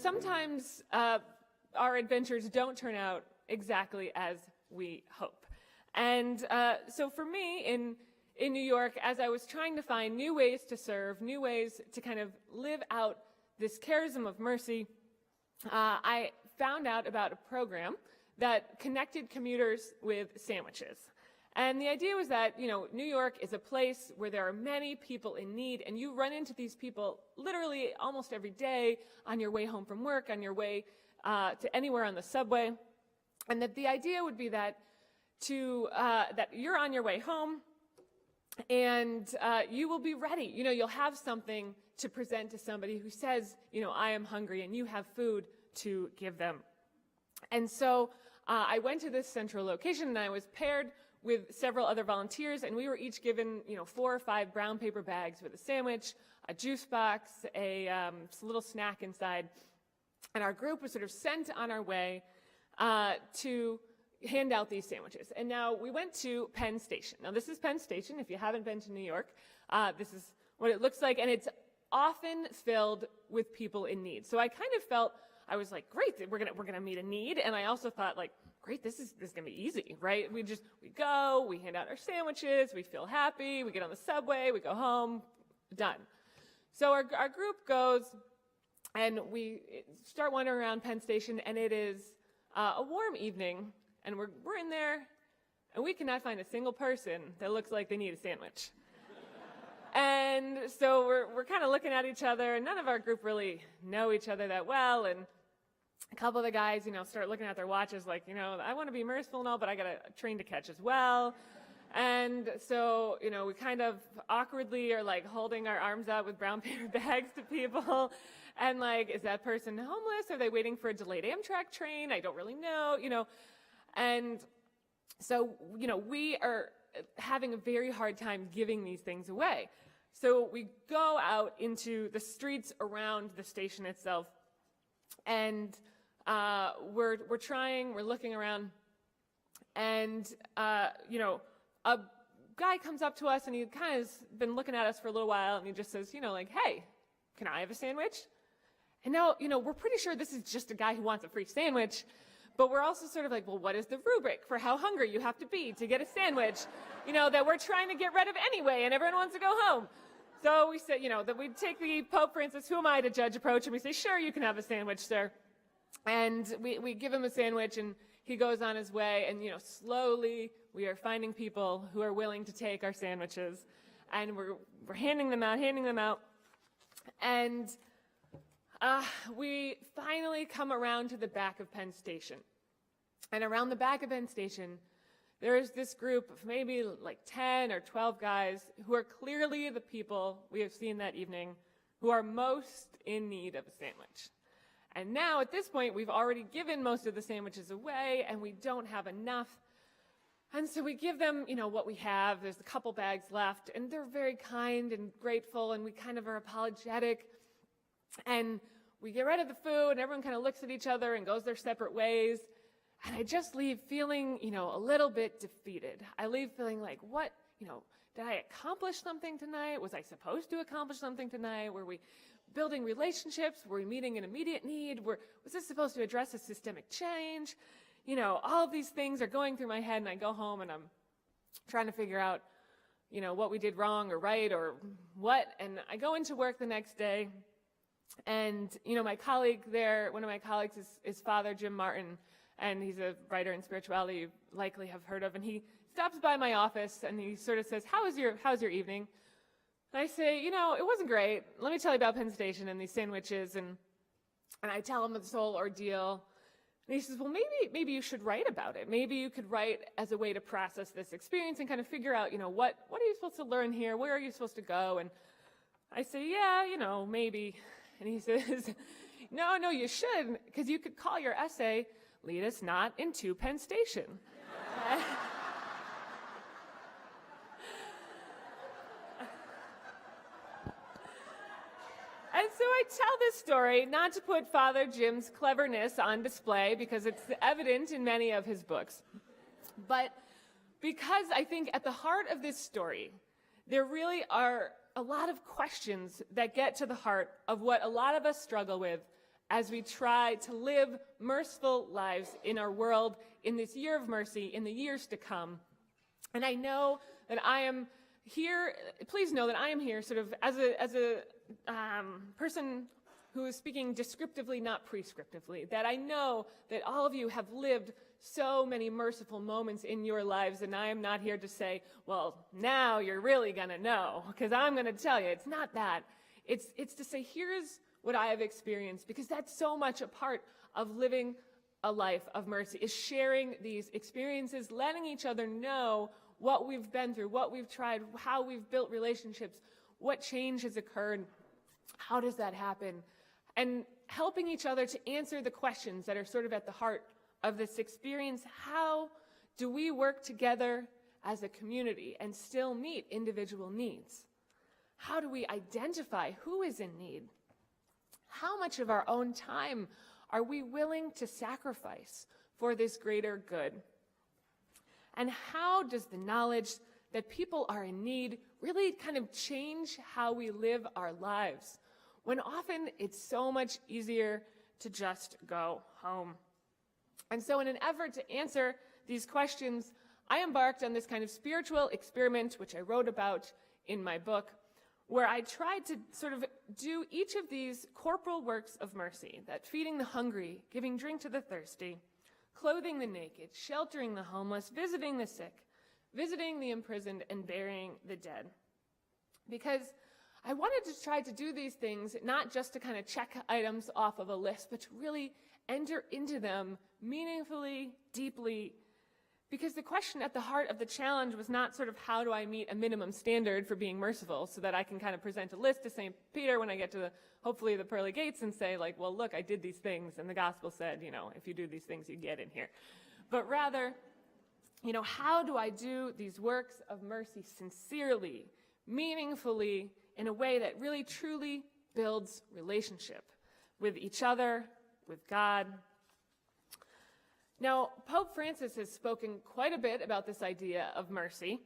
sometimes our adventures don't turn out exactly as we hope. And so for me, in New York, as I was trying to find new ways to serve, new ways to kind of live out this charism of mercy, I found out about a program that connected commuters with sandwiches. And the idea was that, New York is a place where there are many people in need, and you run into these people literally almost every day on your way home from work, on your way to anywhere on the subway. And that the idea would be that that you're on your way home, and you will be ready. You'll have something to present to somebody who says, I am hungry, and you have food to give them. And so I went to this central location, and I was paired with several other volunteers, and we were each given, 4 or 5 brown paper bags with a sandwich, a juice box, a little snack inside. And our group was sort of sent on our way to hand out these sandwiches. And now we went to Penn Station. Now this is Penn Station. If you haven't been to New York, this is what it looks like, and it's often filled with people in need. So I kind of felt, I was like, great, we're gonna meet a need. And I also thought, like, great, this is gonna be easy, right? We go, we hand out our sandwiches, we feel happy, we get on the subway, we go home, done. So our group goes, and we start wandering around Penn Station, and it is a warm evening, and we're in there, and we cannot find a single person that looks like they need a sandwich. And so we're kind of looking at each other, and none of our group really know each other that well, and a couple of the guys, start looking at their watches like, I want to be merciful and all, but I got a train to catch as well. And so, we kind of awkwardly are like holding our arms out with brown paper bags to people. And like, is that person homeless? Are they waiting for a delayed Amtrak train? I don't really know, And so, we are having a very hard time giving these things away. So we go out into the streets around the station itself, and we're looking around, and a guy comes up to us, and he kind of has been looking at us for a little while, and he just says, hey, can I have a sandwich? And now, we're pretty sure this is just a guy who wants a free sandwich, but we're also sort of like, well, what is the rubric for how hungry you have to be to get a sandwich, that we're trying to get rid of anyway, and everyone wants to go home. So we said, that we'd take the Pope Francis, who am I to judge approach, and we say, sure, you can have a sandwich, sir. And we give him a sandwich, and he goes on his way, and, slowly we are finding people who are willing to take our sandwiches, and we're handing them out, and we finally come around to the back of Penn Station. And around the back of Penn Station, there is this group of maybe like 10 or 12 guys who are clearly the people we have seen that evening who are most in need of a sandwich. And now, at this point, we've already given most of the sandwiches away, and we don't have enough. And so we give them, what we have. There's a couple bags left, and they're very kind and grateful, and we kind of are apologetic. And we get rid of the food, and everyone kind of looks at each other and goes their separate ways. And I just leave feeling, a little bit defeated. I leave feeling like, what, did I accomplish something tonight? Was I supposed to accomplish something tonight? Were we building relationships? Were we meeting an immediate need? Was this supposed to address a systemic change? All of these things are going through my head, and I go home and I'm trying to figure out, what we did wrong or right or what. And I go into work the next day, and, my colleague there, one of my colleagues is Father Jim Martin, and he's a writer in spirituality you likely have heard of, and he stops by my office, and he sort of says, how's your evening? And I say, it wasn't great. Let me tell you about Penn Station and these sandwiches, and I tell him this whole ordeal. And he says, well, maybe you should write about it. Maybe you could write as a way to process this experience and kind of figure out, what are you supposed to learn here? Where are you supposed to go? And I say, yeah, maybe. And he says, no, you should, because you could call your essay, Lead Us Not into Penn Station. And so I tell this story not to put Father Jim's cleverness on display, because it's evident in many of his books, but because I think at the heart of this story, there really are a lot of questions that get to the heart of what a lot of us struggle with as we try to live merciful lives in our world, in this year of mercy, in the years to come. And I know that I am here, please know that I am here sort of as a person who is speaking descriptively, not prescriptively, that I know that all of you have lived so many merciful moments in your lives, and I am not here to say, well, now you're really going to know, because I'm going to tell you. It's not that. It's to say, here's what I have experienced, because that's so much a part of living a life of mercy, is sharing these experiences, letting each other know what we've been through, what we've tried, how we've built relationships, what change has occurred, how does that happen, and helping each other to answer the questions that are sort of at the heart of this experience. How do we work together as a community and still meet individual needs? How do we identify who is in need? How much of our own time are we willing to sacrifice for this greater good? And how does the knowledge that people are in need really kind of change how we live our lives, when often it's so much easier to just go home? And so in an effort to answer these questions, I embarked on this kind of spiritual experiment, which I wrote about in my book, where I tried to sort of do each of these corporal works of mercy, that feeding the hungry, giving drink to the thirsty, clothing the naked, sheltering the homeless, visiting the sick, visiting the imprisoned, and burying the dead. Because I wanted to try to do these things not just to kind of check items off of a list, but to really enter into them meaningfully, deeply, because the question at the heart of the challenge was not sort of how do I meet a minimum standard for being merciful so that I can kind of present a list to St. Peter when I get to hopefully the pearly gates and say, like, well, look, I did these things, and the gospel said, if you do these things, you get in here. But rather, how do I do these works of mercy sincerely, meaningfully, in a way that really truly builds relationship with each other, with God? Now, Pope Francis has spoken quite a bit about this idea of mercy,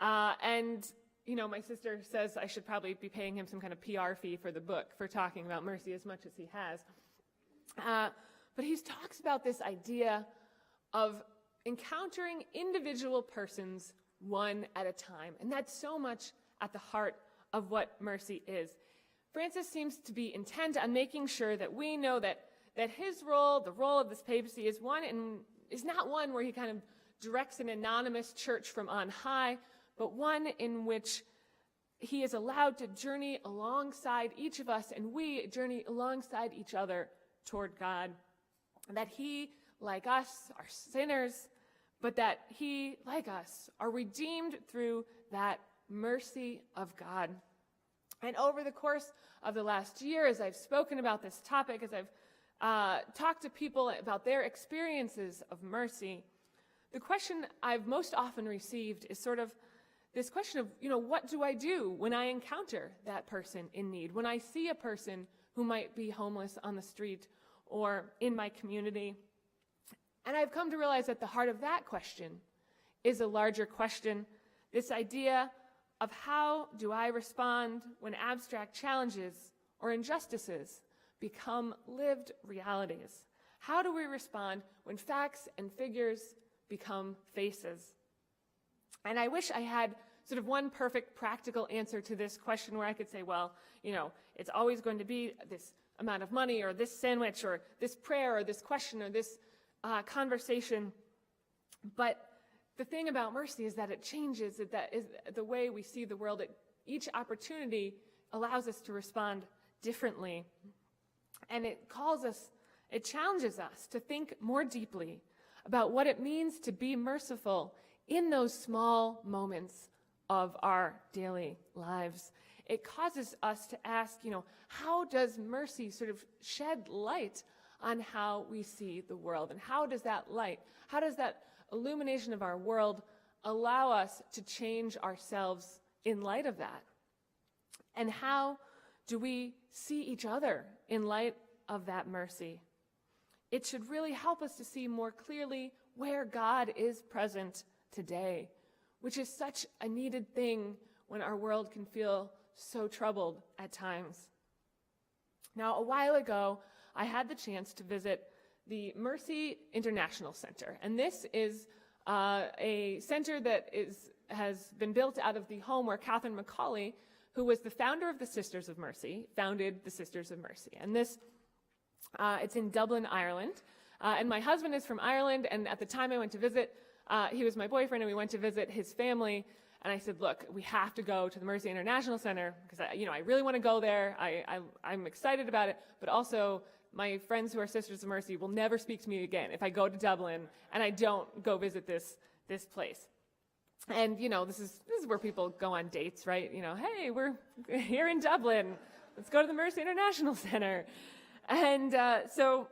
and my sister says I should probably be paying him some kind of PR fee for the book for talking about mercy as much as he has. But he talks about this idea of encountering individual persons one at a time, and that's so much at the heart of what mercy is. Francis seems to be intent on making sure that we know that his role, the role of this papacy, is not one where he kind of directs an anonymous church from on high, but one in which he is allowed to journey alongside each of us, and we journey alongside each other toward God. And that he, like us, are sinners, but that he, like us, are redeemed through that mercy of God. And over the course of the last year, as I've spoken about this topic, as I've talked to people about their experiences of mercy, the question I've most often received is sort of this question of, what do I do when I encounter that person in need, when I see a person who might be homeless on the street or in my community? And I've come to realize that the heart of that question is a larger question, this idea of how do I respond when abstract challenges or injustices become lived realities? How do we respond when facts and figures become faces? And I wish I had sort of one perfect practical answer to this question where I could say, well, it's always going to be this amount of money or this sandwich or this prayer or this question or this conversation. But the thing about mercy is that it changes, that is the way we see the world. Each opportunity allows us to respond differently. And it challenges us to think more deeply about what it means to be merciful in those small moments of our daily lives. It causes us to ask, how does mercy sort of shed light on how we see the world? And how does that illumination of our world allow us to change ourselves in light of that? And how do we see each other in light of that mercy? It should really help us to see more clearly where God is present today, which is such a needed thing when our world can feel so troubled at times. Now, a while ago, I had the chance to visit the Mercy International Center. And this is a center that has been built out of the home where Catherine Macaulay, who was the founder of the Sisters of Mercy, founded the Sisters of Mercy. And this, it's in Dublin, Ireland. And my husband is from Ireland, and at the time I went to visit, he was my boyfriend, and we went to visit his family. And I said, look, we have to go to the Mercy International Center because I really want to go there. I'm excited about it, but also my friends who are Sisters of Mercy will never speak to me again if I go to Dublin and I don't go visit this place. And this is where people go on dates, right? Hey, we're here in Dublin. Let's go to the Mercy International Center. And so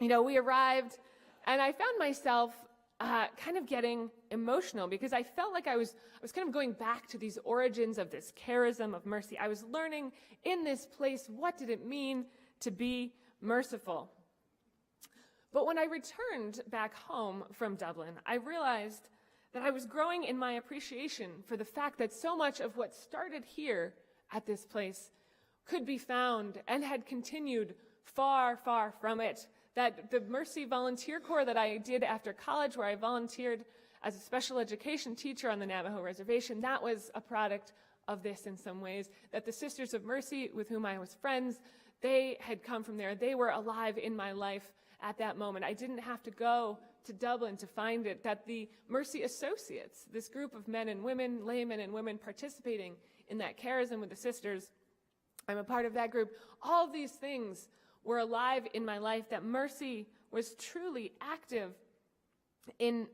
we arrived, and I found myself kind of getting emotional because I felt like I was kind of going back to these origins of this charism of mercy. I was learning in this place, what did it mean to be merciful? But when I returned back home from Dublin, I realized that I was growing in my appreciation for the fact that so much of what started here at this place could be found and had continued far, far from it. That the Mercy Volunteer Corps that I did after college, where I volunteered as a special education teacher on the Navajo Reservation, that was a product of this in some ways. That the Sisters of Mercy, with whom I was friends, they had come from there. They were alive in my life at that moment. I didn't have to go to Dublin to find it. That the Mercy Associates, this group of men and women, laymen and women participating in that charism with the sisters, I'm a part of that group. All of these things were alive in my life, that mercy was truly active in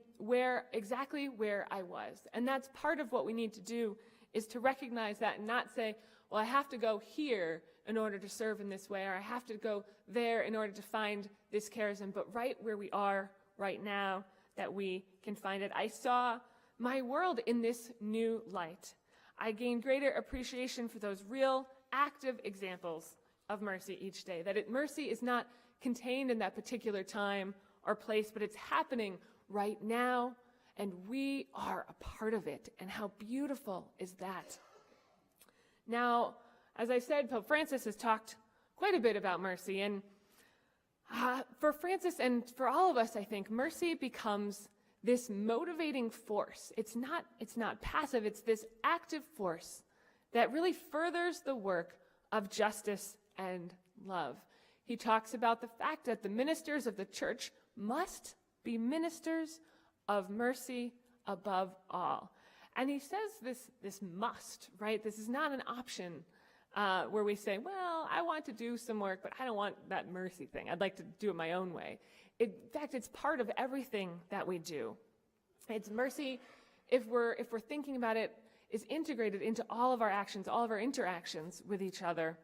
exactly where I was. And that's part of what we need to do, is to recognize that and not say, well, I have to go here in order to serve in this way, or I have to go there in order to find this charism, but right where we are right now, that we can find it. I saw my world in this new light. I gained greater appreciation for those real active examples of mercy each day, that mercy is not contained in that particular time or place, but it's happening right now, and we are a part of it. And how beautiful is that? Now, as I said, Pope Francis has talked quite a bit about mercy, and for Francis and for all of us, I think, mercy becomes this motivating force. It's not passive, it's this active force that really furthers the work of justice and love. He talks about the fact that the ministers of the church must be ministers of mercy above all. And he says this must, right? This is not an option where we say, well, I want to do some work, but I don't want that mercy thing. I'd like to do it my own way. In fact, it's part of everything that we do. It's mercy, if we're thinking about it, is integrated into all of our actions, all of our interactions with each other.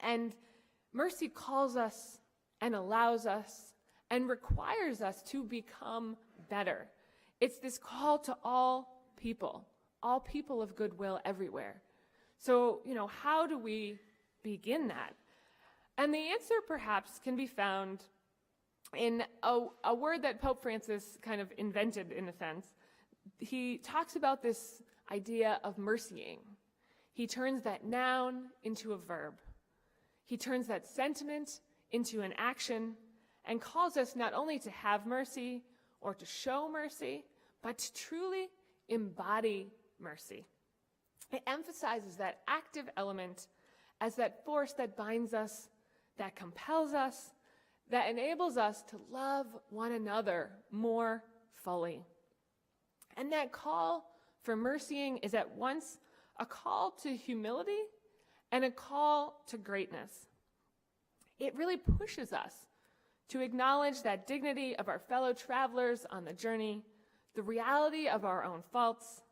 And mercy calls us and allows us and requires us to become better. It's this call to all people of goodwill everywhere. So, how do we begin that? And the answer perhaps can be found in a word that Pope Francis kind of invented in a sense. He talks about this idea of mercying. He turns that noun into a verb. He turns that sentiment into an action and calls us not only to have mercy or to show mercy, but to truly embody mercy. It emphasizes that active element as that force that binds us, that compels us, that enables us to love one another more fully. And that call for mercying is at once a call to humility and a call to greatness. It really pushes us to acknowledge that dignity of our fellow travelers on the journey, the reality of our own faults.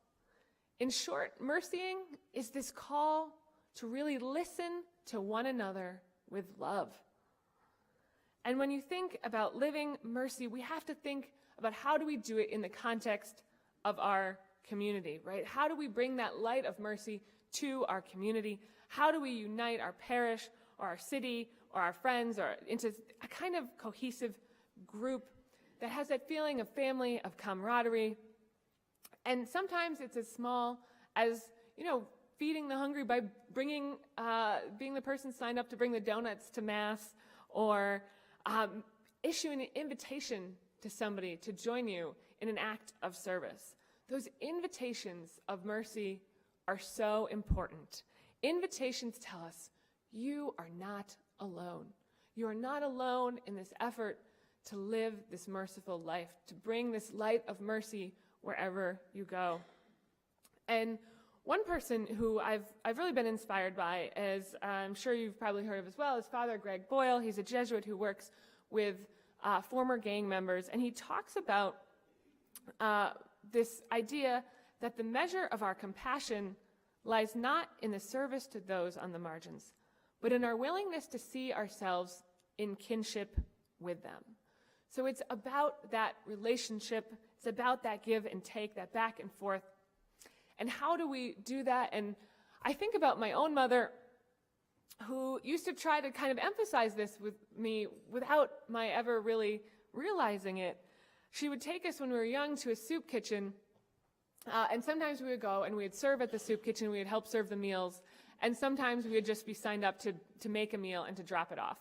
In short, mercying is this call to really listen to one another with love. And when you think about living mercy, we have to think about how do we do it in the context of our community, right? How do we bring that light of mercy to our community? How do we unite our parish or our city or our friends or into a kind of cohesive group that has that feeling of family, of camaraderie? And sometimes it's as small as, feeding the hungry by being the person signed up to bring the donuts to Mass, or issue an invitation to somebody to join you in an act of service. Those invitations of mercy are so important. Invitations tell us you are not alone. You are not alone in this effort to live this merciful life, to bring this light of mercy wherever you go. And one person who I've really been inspired by, as I'm sure you've probably heard of as well, is Father Greg Boyle. He's a Jesuit who works with former gang members, and he talks about this idea that the measure of our compassion lies not in the service to those on the margins, but in our willingness to see ourselves in kinship with them. So it's about that relationship. It's about that give and take, that back and forth. And how do we do that? And I think about my own mother, who used to try to kind of emphasize this with me without my ever really realizing it. She would take us when we were young to a soup kitchen, and sometimes we would go and we would serve at the soup kitchen. We would help serve the meals, and sometimes we would just be signed up to make a meal and to drop it off.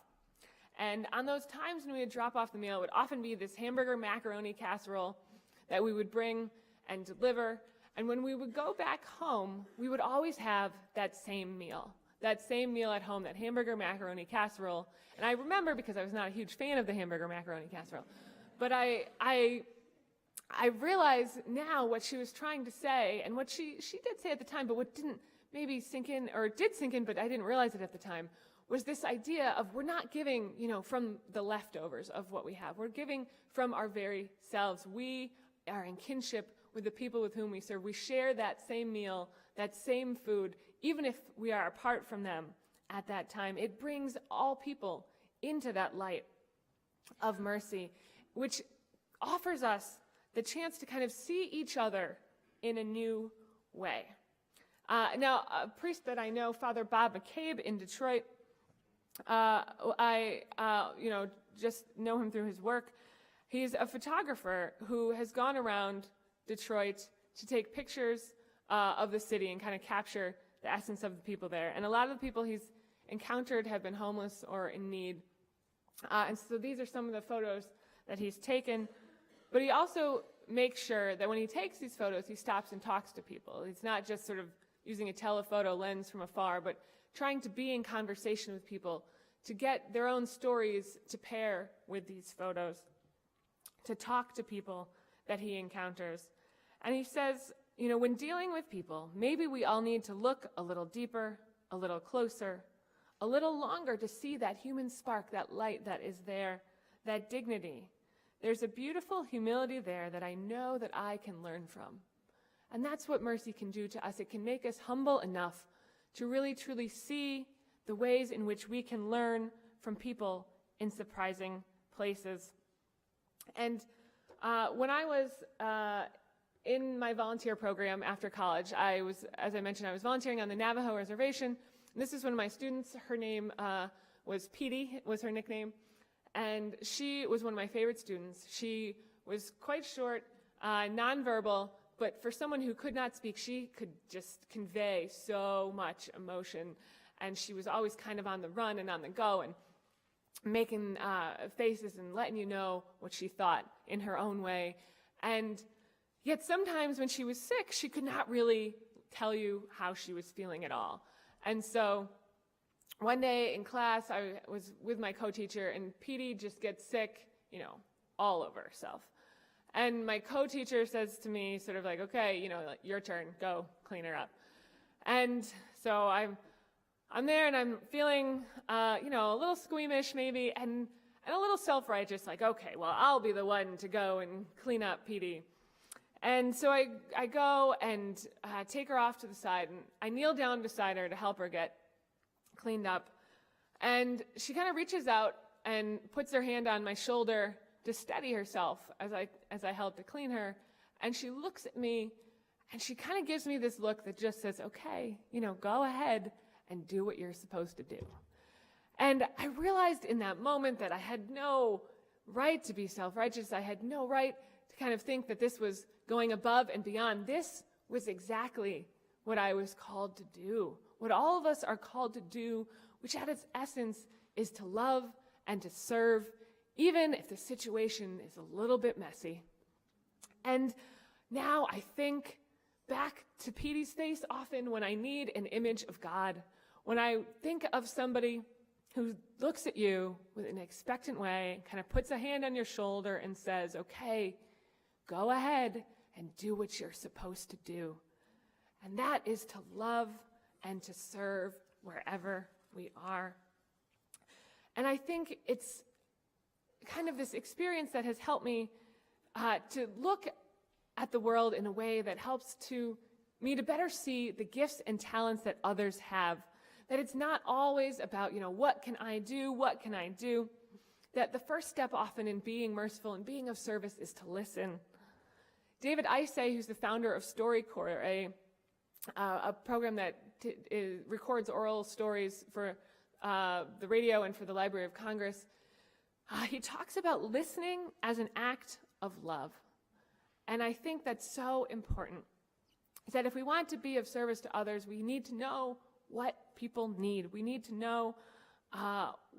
And on those times when we would drop off the meal, it would often be this hamburger macaroni casserole that we would bring and deliver. And when we would go back home, we would always have that same meal at home, that hamburger macaroni casserole. And I remember, because I was not a huge fan of the hamburger macaroni casserole, but I realize now what she was trying to say, and what she did say at the time, but what didn't maybe sink in, or did sink in, but I didn't realize it at the time, was this idea of we're not giving, from the leftovers of what we have. We're giving from our very selves. We are in kinship with the people with whom we serve. We share that same meal, that same food, even if we are apart from them at that time. It brings all people into that light of mercy, which offers us the chance to kind of see each other in a new way. Now, a priest that I know, Father Bob McCabe in Detroit, I just know him through his work. He's a photographer who has gone around Detroit to take pictures of the city and kind of capture the essence of the people there. And a lot of the people he's encountered have been homeless or in need. And so these are some of the photos that he's taken. But he also makes sure that when he takes these photos, he stops and talks to people. He's not just sort of using a telephoto lens from afar, but trying to be in conversation with people, to get their own stories to pair with these photos, to talk to people that he encounters. And he says, when dealing with people, maybe we all need to look a little deeper, a little closer, a little longer to see that human spark, that light that is there, that dignity. There's a beautiful humility there that I know that I can learn from. And that's what mercy can do to us. It can make us humble enough to really truly see the ways in which we can learn from people in surprising places. And when I was in my volunteer program after college, as I mentioned, I was volunteering on the Navajo reservation. And this is one of my students. Her name was Petey, was her nickname. And she was one of my favorite students. She was quite short, nonverbal, but for someone who could not speak, she could just convey so much emotion. And she was always kind of on the run and on the go and making faces and letting you know what she thought in her own way. And yet sometimes when she was sick, she could not really tell you how she was feeling at all. And so one day in class, I was with my co-teacher, and Petey just gets sick, all over herself. And my co-teacher says to me, sort of like, okay, your turn, go clean her up. And so I'm there, and I'm feeling, a little squeamish maybe, and a little self-righteous, like, okay, well, I'll be the one to go and clean up Petey. And so I go and take her off to the side, and I kneel down beside her to help her get cleaned up. And she kind of reaches out and puts her hand on my shoulder to steady herself as I help to clean her. And she looks at me, and she kind of gives me this look that just says, okay, go ahead and do what you're supposed to do. And I realized in that moment that I had no right to be self-righteous. I had no right to kind of think that this was going above and beyond. This was exactly what I was called to do, what all of us are called to do, which at its essence is to love and to serve, even if the situation is a little bit messy. And now I think back to Petey's face often when I need an image of God, when I think of somebody who looks at you with an expectant way, kind of puts a hand on your shoulder and says, okay, go ahead and do what you're supposed to do. And that is to love and to serve wherever we are. And I think it's kind of this experience that has helped me to look at the world in a way that helps me to better see the gifts and talents that others have. That it's not always about, what can I do? What can I do? That the first step often in being merciful and being of service is to listen. David Isay, who's the founder of StoryCorps, a program that records oral stories for the radio and for the Library of Congress, he talks about listening as an act of love. And I think that's so important. He said if we want to be of service to others, we need to know what people need. We need to know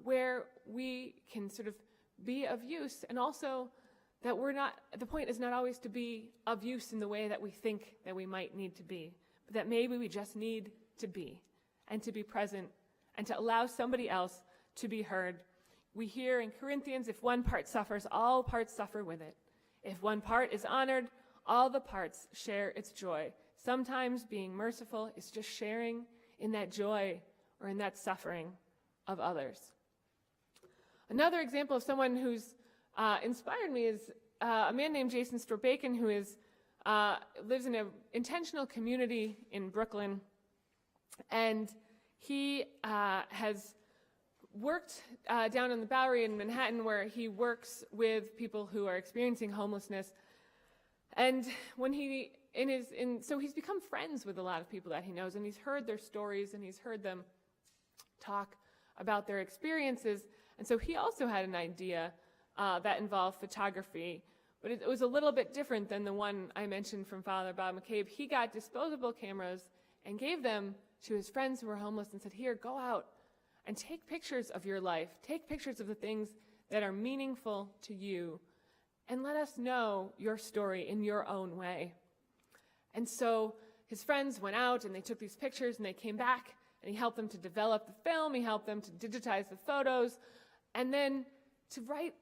where we can sort of be of use, and also that the point is not always to be of use in the way that we think that we might need to be, but that maybe we just need to be, and to be present, and to allow somebody else to be heard. We hear in Corinthians, if one part suffers, all parts suffer with it. If one part is honored, all the parts share its joy. Sometimes being merciful is just sharing in that joy or in that suffering of others. Another example of someone who's inspired me is a man named Jason Storr-Bacon, who lives in an intentional community in Brooklyn, and he has worked down on the Bowery in Manhattan, where he works with people who are experiencing homelessness. And so he's become friends with a lot of people that he knows, and he's heard their stories, and he's heard them talk about their experiences. And so he also had an idea that involved photography, but it was a little bit different than the one I mentioned from Father Bob McCabe. He got disposable cameras and gave them to his friends who were homeless and said, here, go out and take pictures of your life. Take pictures of the things that are meaningful to you, and let us know your story in your own way. And so his friends went out and they took these pictures and they came back, and he helped them to develop the film, he helped them to digitize the photos, and then to write,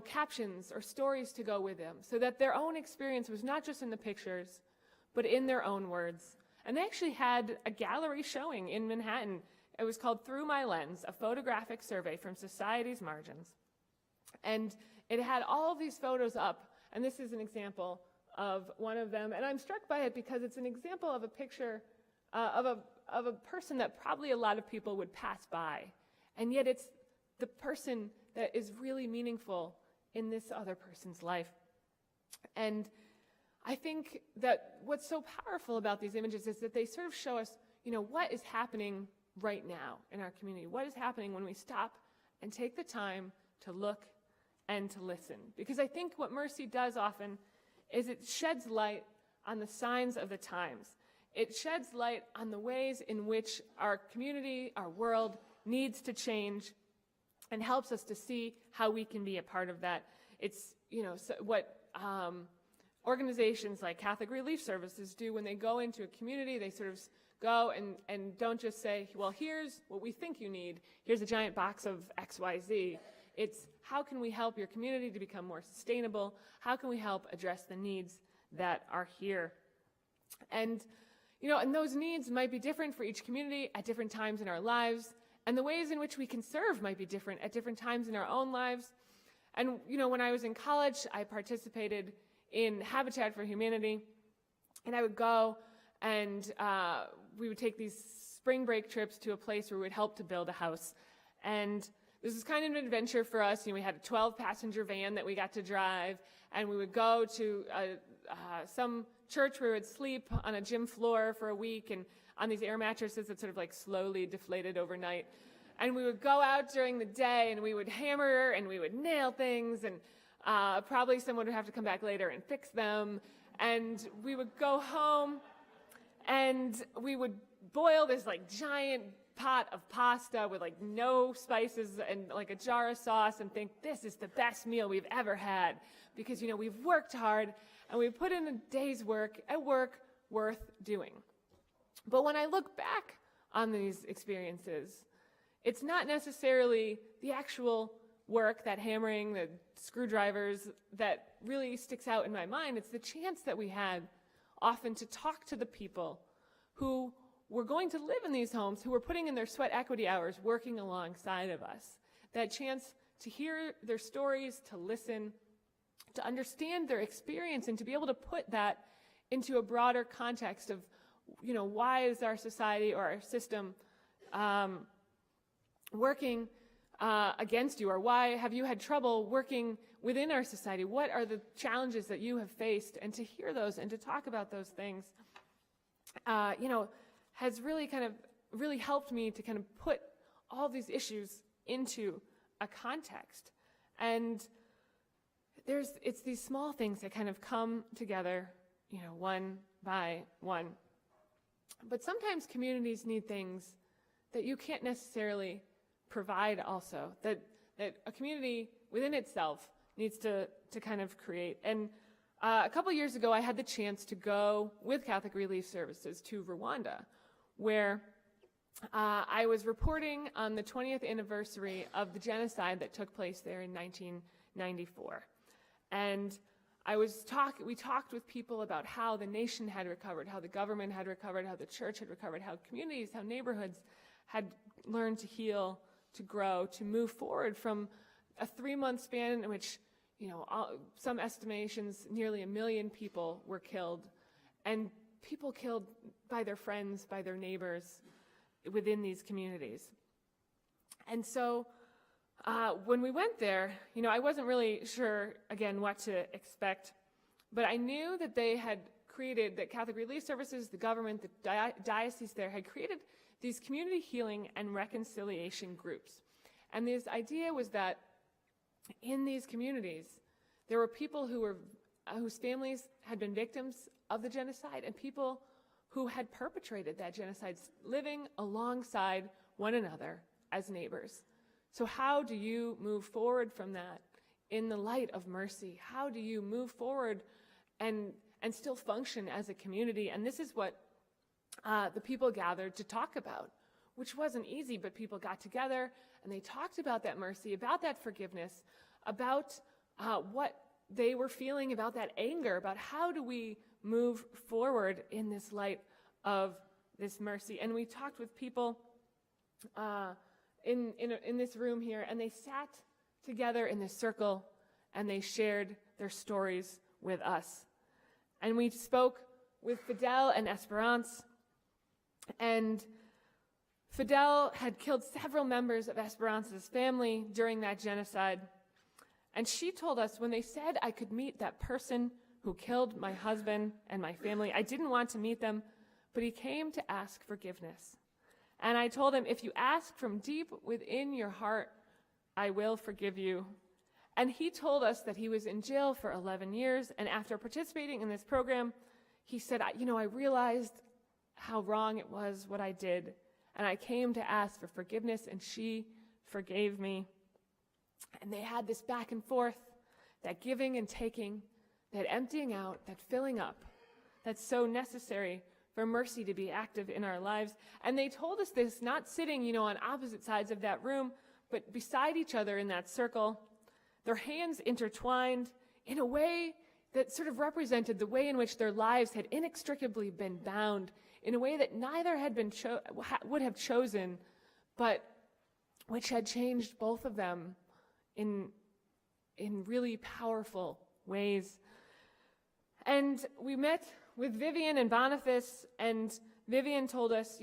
captions or stories to go with them, so that their own experience was not just in the pictures, but in their own words. And they actually had a gallery showing in Manhattan. It was called Through My Lens, a photographic survey from society's margins. And it had all of these photos up, and this is an example of one of them. And I'm struck by it because it's an example of a picture of a person that probably a lot of people would pass by. And yet it's the person that is really meaningful in this other person's life. And I think that what's so powerful about these images is that they sort of show us, what is happening right now in our community. What is happening when we stop and take the time to look and to listen? Because I think what mercy does often is it sheds light on the signs of the times. It sheds light on the ways in which our community, our world needs to change, and helps us to see how we can be a part of that. It's, what organizations like Catholic Relief Services do when they go into a community. They sort of go and don't just say, well, here's what we think you need. Here's a giant box of XYZ. It's how can we help your community to become more sustainable? How can we help address the needs that are here? And, and those needs might be different for each community at different times in our lives. And the ways in which we can serve might be different at different times in our own lives. And, when I was in college, I participated in Habitat for Humanity. And I would go and we would take these spring break trips to a place where we would help to build a house. And this was kind of an adventure for us. We had a 12-passenger van that we got to drive, and we would go to some church where we would sleep on a gym floor for a week and on these air mattresses that sort of like slowly deflated overnight. And we would go out during the day and we would hammer and we would nail things, and probably someone would have to come back later and fix them. And we would go home and we would boil this like giant pot of pasta with like no spices and like a jar of sauce and think this is the best meal we've ever had because, we've worked hard and we put in a day's work at work worth doing. But when I look back on these experiences, it's not necessarily the actual work, that hammering, the screwdrivers, that really sticks out in my mind. It's the chance that we had often to talk to the people who were going to live in these homes, who were putting in their sweat equity hours working alongside of us. That chance to hear their stories, to listen, to understand their experience, and to be able to put that into a broader context of, why is our society or our system working against you, or why have you had trouble working within our society? What are the challenges that you have faced? And to hear those and to talk about those things, has really helped me to kind of put all these issues into a context. And it's these small things that kind of come together, one by one. But sometimes communities need things that you can't necessarily provide also, that a community within itself needs to kind of create. And a couple years ago, I had the chance to go with Catholic Relief Services to Rwanda, where I was reporting on the 20th anniversary of the genocide that took place there in 1994. And we talked with people about how the nation had recovered, how the government had recovered, how the church had recovered, how communities, how neighborhoods had learned to heal, to grow, to move forward from a 3-month span in which, some estimations, nearly 1 million people were killed, and people killed by their friends, by their neighbors within these communities. And so when we went there, I wasn't really sure, again, what to expect, but I knew that they had created, that Catholic Relief Services, the government, the diocese there had created these community healing and reconciliation groups. And this idea was that in these communities, there were people whose families had been victims of the genocide and people who had perpetrated that genocide living alongside one another as neighbors. So how do you move forward from that in the light of mercy? How do you move forward and still function as a community? And this is what the people gathered to talk about, which wasn't easy, but people got together and they talked about that mercy, about that forgiveness, about what they were feeling, about that anger, about how do we move forward in this light of this mercy. And we talked with people in this room here, and they sat together in this circle and they shared their stories with us. And we spoke with Fidel and Esperance, and Fidel had killed several members of Esperance's family during that genocide. And she told us, when they said I could meet that person who killed my husband and my family, I didn't want to meet them, but he came to ask forgiveness. And I told him, if you ask from deep within your heart, I will forgive you. And he told us that he was in jail for 11 years, and after participating in this program, he said, I realized how wrong it was what I did, and I came to ask for forgiveness, and she forgave me. And they had this back and forth, that giving and taking, that emptying out, that filling up, that's so necessary for mercy to be active in our lives. And they told us this, not sitting, on opposite sides of that room, but beside each other in that circle, their hands intertwined in a way that sort of represented the way in which their lives had inextricably been bound, in a way that neither had been would have chosen, but which had changed both of them in really powerful ways. And we met with Vivian and Boniface, and Vivian told us,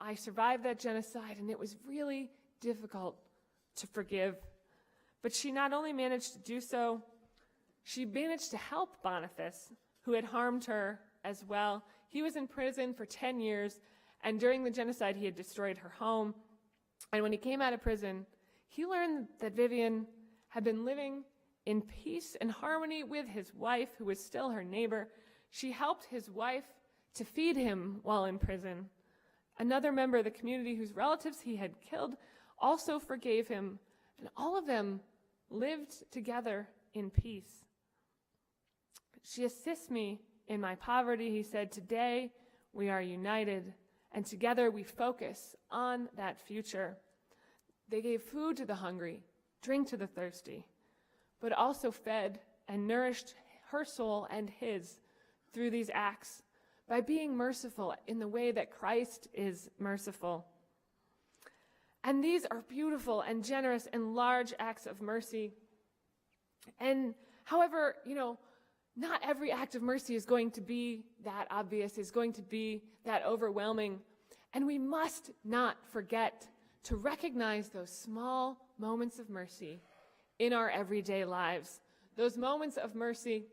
I survived that genocide, and it was really difficult to forgive. But she not only managed to do so, she managed to help Boniface, who had harmed her as well. He was in prison for 10 years, and during the genocide, he had destroyed her home. And when he came out of prison, he learned that Vivian had been living in peace and harmony with his wife, who was still her neighbor. She helped his wife to feed him while in prison. Another member of the community whose relatives he had killed also forgave him, and all of them lived together in peace. She assists me in my poverty, he said. Today we are united, and together we focus on that future. They gave food to the hungry, drink to the thirsty, but also fed and nourished her soul and his through these acts by being merciful in the way that Christ is merciful. And these are beautiful and generous and large acts of mercy. And however, not every act of mercy is going to be that obvious, is going to be that overwhelming. And we must not forget to recognize those small moments of mercy in our everyday lives. Those moments of mercy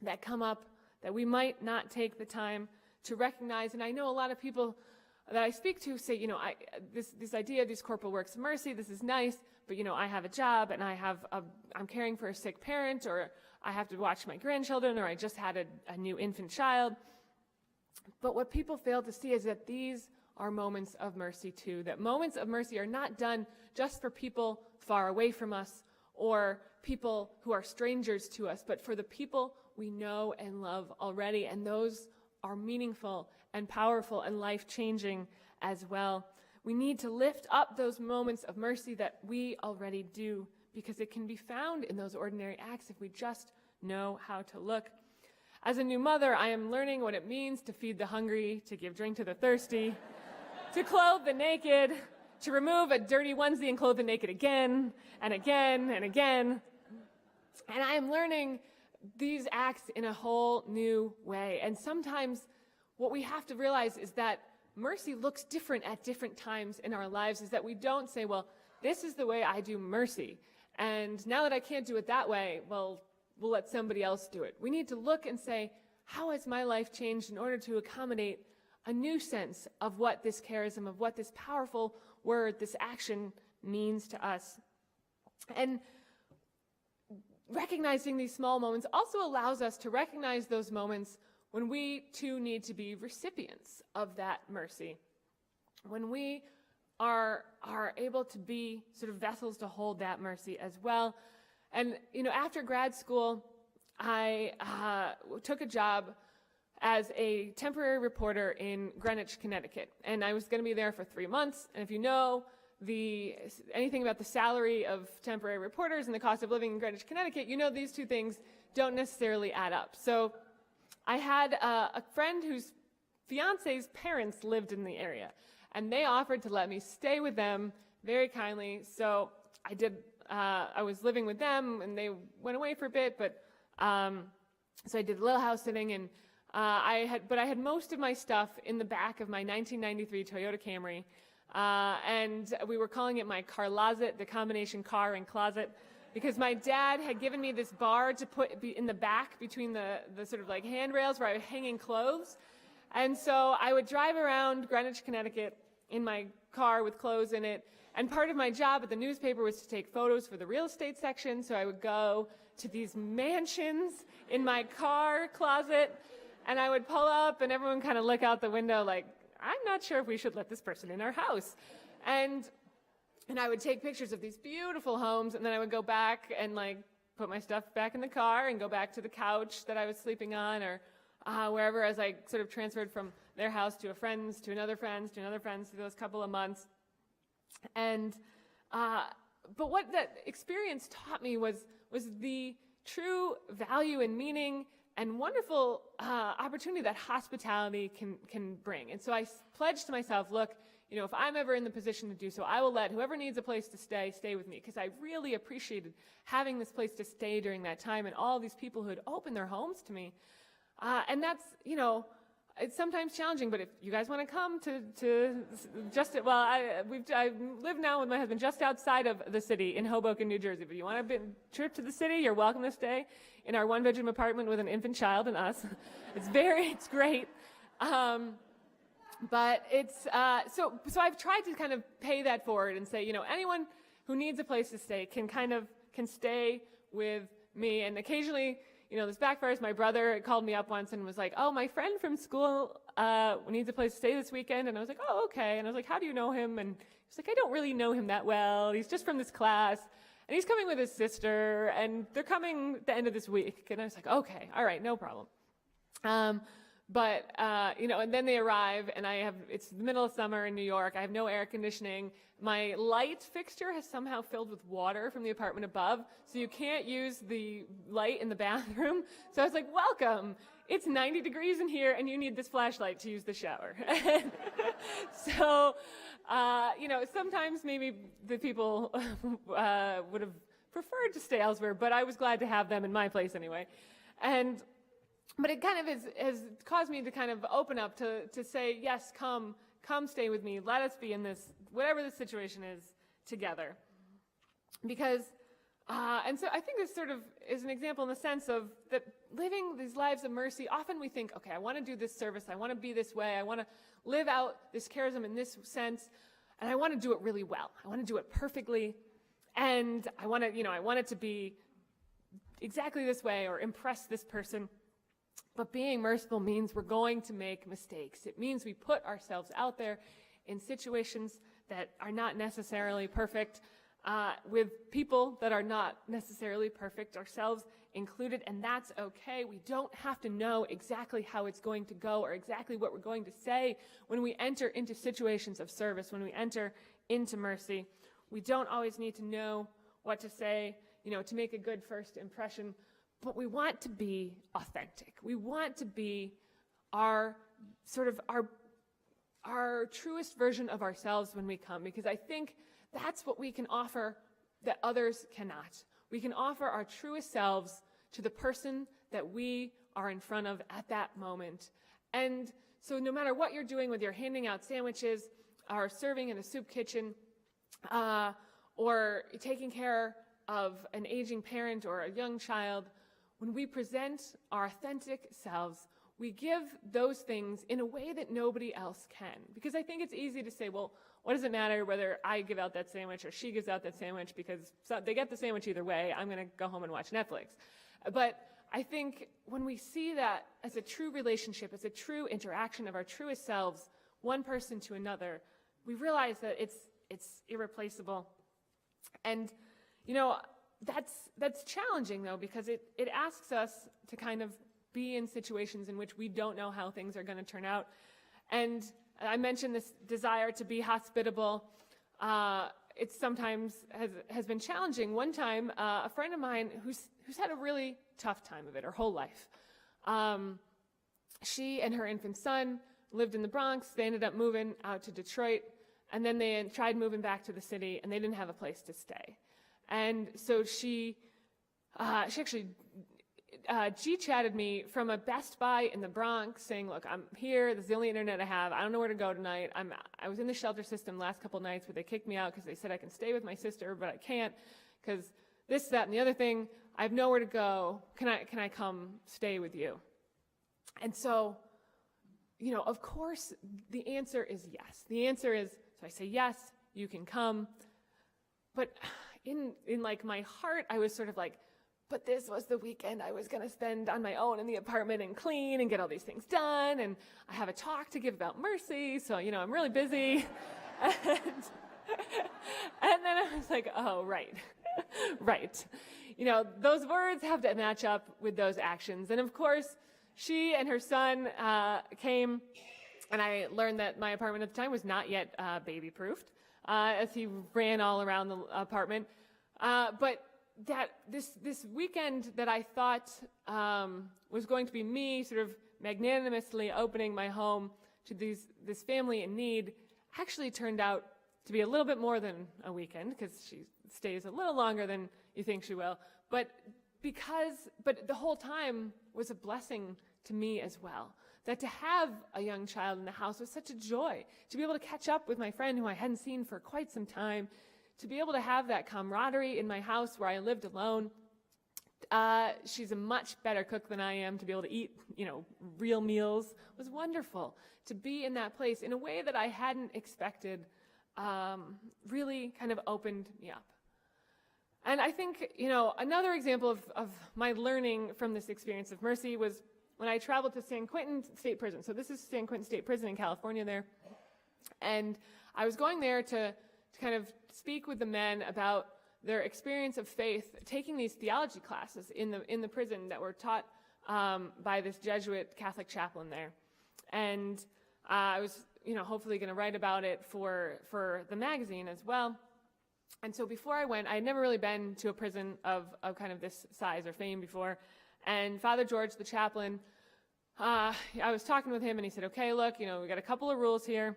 that come up that we might not take the time to recognize. And I know a lot of people that I speak to say, this idea of these corporal works of mercy, this is nice, but I have a job and I'm caring for a sick parent, or I have to watch my grandchildren, or I just had a new infant child. But what people fail to see is that these are moments of mercy too, that moments of mercy are not done just for people far away from us or people who are strangers to us, but for the people we know and love already, and those are meaningful and powerful and life-changing as well. We need to lift up those moments of mercy that we already do, because it can be found in those ordinary acts if we just know how to look. As a new mother, I am learning what it means to feed the hungry, to give drink to the thirsty, to clothe the naked, to remove a dirty onesie and clothe the naked again and again and again. And I am learning these acts in a whole new way. And sometimes what we have to realize is that mercy looks different at different times in our lives, is that we don't say, well, this is the way I do mercy, and now that I can't do it that way, well, we'll let somebody else do it. We need to look and say, how has my life changed in order to accommodate a new sense of what this charism, of what this powerful word, this action means to us. And recognizing these small moments also allows us to recognize those moments when we too need to be recipients of that mercy, when we are able to be sort of vessels to hold that mercy as well. And after grad school, I took a job as a temporary reporter in Greenwich, Connecticut, and I was going to be there for 3 months. And if you know anything about the salary of temporary reporters and the cost of living in Greenwich, Connecticut, you know these two things don't necessarily add up. So I had a friend whose fiance's parents lived in the area, and they offered to let me stay with them very kindly. So I did. I was living with them, and they went away for a bit, but so I did a little house sitting, and I had most of my stuff in the back of my 1993 Toyota Camry. And we were calling it my carlozet, the combination car and closet, because my dad had given me this bar to put in the back between the sort of like handrails where I was hanging clothes. And so I would drive around Greenwich, Connecticut in my car with clothes in it. And part of my job at the newspaper was to take photos for the real estate section. So I would go to these mansions in my car closet, and I would pull up and everyone kind of look out the window like, I'm not sure if we should let this person in our house. And I would take pictures of these beautiful homes, and then I would go back and like put my stuff back in the car and go back to the couch that I was sleeping on, or wherever, as I sort of transferred from their house to a friend's, to another friend's, to another friend's through those couple of months. And but what that experience taught me was the true value and meaning and wonderful opportunity that hospitality can bring. And so I pledged to myself, look, if I'm ever in the position to do so, I will let whoever needs a place to stay with me, because I really appreciated having this place to stay during that time and all these people who had opened their homes to me. And that's, it's sometimes challenging, but if you guys want to come to just, well, I live now with my husband just outside of the city in Hoboken, New Jersey. But if you want a trip to the city, you're welcome to stay in our one-bedroom apartment with an infant child and us. It's great. But it's, so I've tried to kind of pay that forward and say, anyone who needs a place to stay can stay with me. And occasionally, this backfires. My brother called me up once and was like, oh, my friend from school needs a place to stay this weekend. And I was like, oh, okay. And I was like, how do you know him? And he's like, I don't really know him that well. He's just from this class. And he's coming with his sister, and they're coming the end of this week. And I was like, okay, all right, no problem. And then they arrive, and it's the middle of summer in New York. I have no air conditioning. My light fixture has somehow filled with water from the apartment above, so you can't use the light in the bathroom. So I was like, welcome. It's 90 degrees in here, and you need this flashlight to use the shower. So, sometimes maybe the people would have preferred to stay elsewhere, but I was glad to have them in my place anyway. But it kind of has caused me to kind of open up to say, yes, come stay with me. Let us be in this, whatever the situation is, together. Because, and so I think this sort of is an example in the sense of that living these lives of mercy, often we think, okay, I want to do this service, I want to be this way, I want to live out this charism in this sense, and I want to do it really well. I want to do it perfectly, and I want it to be exactly this way or impress this person. But being merciful means we're going to make mistakes. It means we put ourselves out there in situations that are not necessarily perfect, with people that are not necessarily perfect, ourselves included, and that's okay. We don't have to know exactly how it's going to go or exactly what we're going to say when we enter into situations of service, when we enter into mercy. We don't always need to know what to say, to make a good first impression. But we want to be authentic. We want to be our truest version of ourselves when we come, because I think that's what we can offer that others cannot. We can offer our truest selves to the person that we are in front of at that moment. And so no matter what you're doing, whether you're handing out sandwiches or serving in a soup kitchen, or taking care of an aging parent or a young child, when we present our authentic selves, we give those things in a way that nobody else can. Because I think it's easy to say, well, what does it matter whether I give out that sandwich or she gives out that sandwich, because they get the sandwich either way. I'm going to go home and watch Netflix. But I think when we see that as a true relationship, as a true interaction of our truest selves, one person to another, we realize that it's irreplaceable. And, that's challenging, though, because it asks us to kind of be in situations in which we don't know how things are going to turn out. And I mentioned this desire to be hospitable. It sometimes has been challenging. One time, a friend of mine who's had a really tough time of it her whole life. She and her infant son lived in the Bronx. They ended up moving out to Detroit, and then they tried moving back to the city, and they didn't have a place to stay. And so she actually G-chatted me from a Best Buy in the Bronx saying, look, I'm here. This is the only internet I have. I don't know where to go tonight. I was in the shelter system last couple nights, but they kicked me out because they said I can stay with my sister, but I can't because this, that, and the other thing. I have nowhere to go. Can I come stay with you? And so, of course, the answer is yes. The answer is, so I say, yes, you can come. But in like my heart, I was sort of like, but this was the weekend I was going to spend on my own in the apartment and clean and get all these things done. And I have a talk to give about mercy. So, I'm really busy. And then I was like, oh, right. Right. Those words have to match up with those actions. And of course, she and her son came, and I learned that my apartment at the time was not yet baby-proofed. As he ran all around the apartment. But that this weekend that I thought was going to be me sort of magnanimously opening my home to this family in need actually turned out to be a little bit more than a weekend, because she stays a little longer than you think she will. But the whole time was a blessing to me as well. That to have a young child in the house was such a joy. To be able to catch up with my friend who I hadn't seen for quite some time. To be able to have that camaraderie in my house where I lived alone. She's a much better cook than I am. To be able to eat, real meals was wonderful. To be in that place in a way that I hadn't expected really kind of opened me up. And I think, another example of my learning from this experience of mercy was when I traveled to San Quentin State Prison. So this is San Quentin State Prison in California there. And I was going there to kind of speak with the men about their experience of faith, taking these theology classes in the prison that were taught by this Jesuit Catholic chaplain there. And I was, hopefully going to write about it for the magazine as well. And so before I went, I had never really been to a prison of kind of this size or fame before. And Father George, the chaplain, I was talking with him, and he said, okay, look, we got a couple of rules here.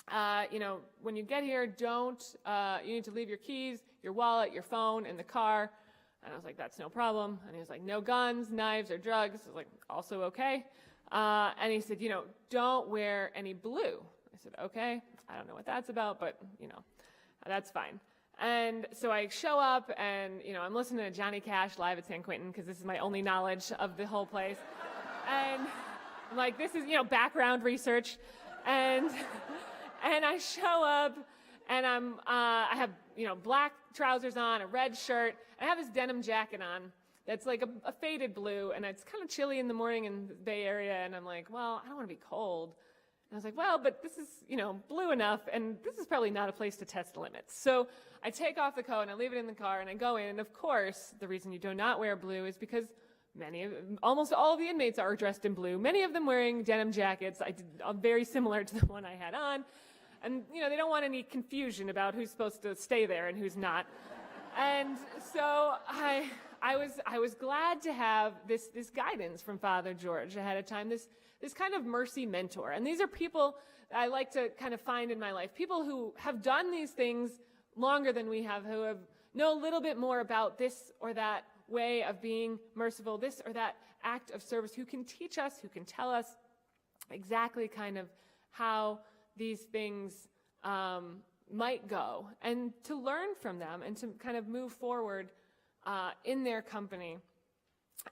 When you get here, you need to leave your keys, your wallet, your phone in the car. And I was like, that's no problem. And he was like, no guns, knives, or drugs. I was like, also okay. And he said, don't wear any blue. I said, okay, I don't know what that's about, but, that's fine. And so I show up, and, I'm listening to Johnny Cash live at San Quentin, because this is my only knowledge of the whole place. And I'm like, this is, background research. And I show up, and I have, black trousers on, a red shirt, and I have this denim jacket on that's like a faded blue, and it's kind of chilly in the morning in the Bay Area, and I'm like, well, I don't want to be cold. And I was like, well, but this is, blue enough, and this is probably not a place to test limits. So I take off the coat, and I leave it in the car, and I go in, and of course, the reason you do not wear blue is because almost all of the inmates are dressed in blue, many of them wearing denim jackets, very similar to the one I had on. And, they don't want any confusion about who's supposed to stay there and who's not. And so I was glad to have this guidance from Father George ahead of time, this kind of mercy mentor. And these are people I like to kind of find in my life, people who have done these things longer than we have, who know a little bit more about this or that way of being merciful, this or that act of service, who can teach us, who can tell us exactly kind of how these things might go, and to learn from them and to kind of move forward in their company.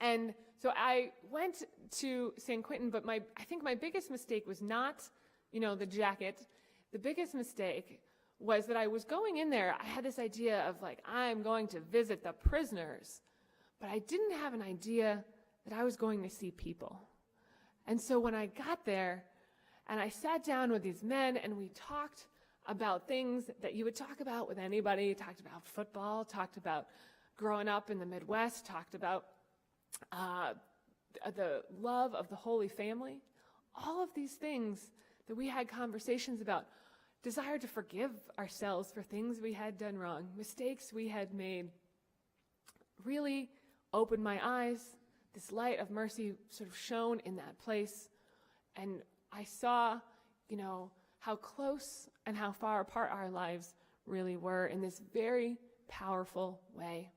And so I went to San Quentin, but I think my biggest mistake was not, the jacket. The biggest mistake was that I was going in there, I had this idea of like, I'm going to visit the prisoners, but I didn't have an idea that I was going to see people. And so when I got there, and I sat down with these men, and we talked about things that you would talk about with anybody. Talked about football, talked about growing up in the Midwest, talked about the love of the Holy Family. All of these things that we had conversations about, desire to forgive ourselves for things we had done wrong, mistakes we had made, really opened my eyes. This light of mercy sort of shone in that place, and I saw, how close and how far apart our lives really were in this very powerful way.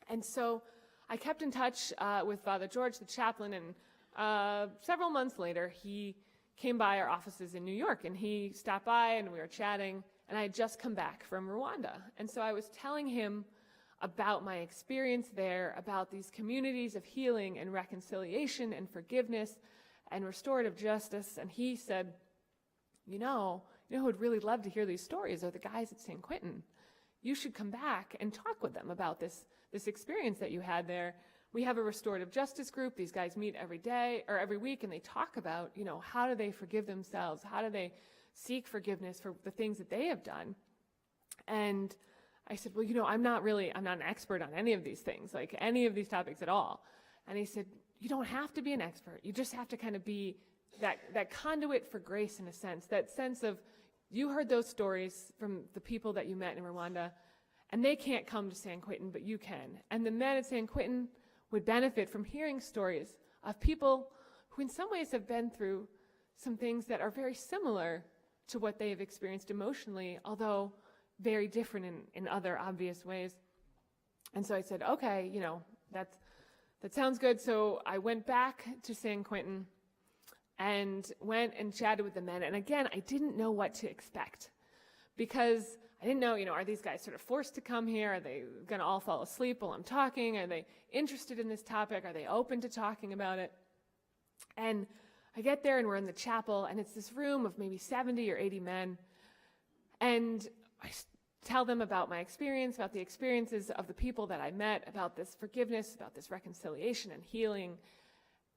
And so I kept in touch with Father George, the chaplain, and several months later, he came by our offices in New York, and he stopped by, and we were chatting, and I had just come back from Rwanda. And so I was telling him about my experience there, about these communities of healing and reconciliation and forgiveness and restorative justice. And he said, who would really love to hear these stories are the guys at San Quentin. You should come back and talk with them about this experience that you had there. We have a restorative justice group. These guys meet every day or every week, and they talk about, how do they forgive themselves? How do they seek forgiveness for the things that they have done? And I said, well, I'm not an expert on any of these things, like any of these topics at all. And he said, you don't have to be an expert. You just have to kind of be that conduit for grace, in a sense, that sense of, you heard those stories from the people that you met in Rwanda, and they can't come to San Quentin, but you can. And the men at San Quentin would benefit from hearing stories of people who in some ways have been through some things that are very similar to what they have experienced emotionally, although very different in other obvious ways. And so I said, okay, that sounds good. So I went back to San Quentin and went and chatted with the men. And again, I didn't know what to expect, because I didn't know, are these guys sort of forced to come here? Are they going to all fall asleep while I'm talking? Are they interested in this topic? Are they open to talking about it? And I get there, and we're in the chapel, and it's this room of maybe 70 or 80 men. And tell them about my experience, about the experiences of the people that I met, about this forgiveness, about this reconciliation and healing.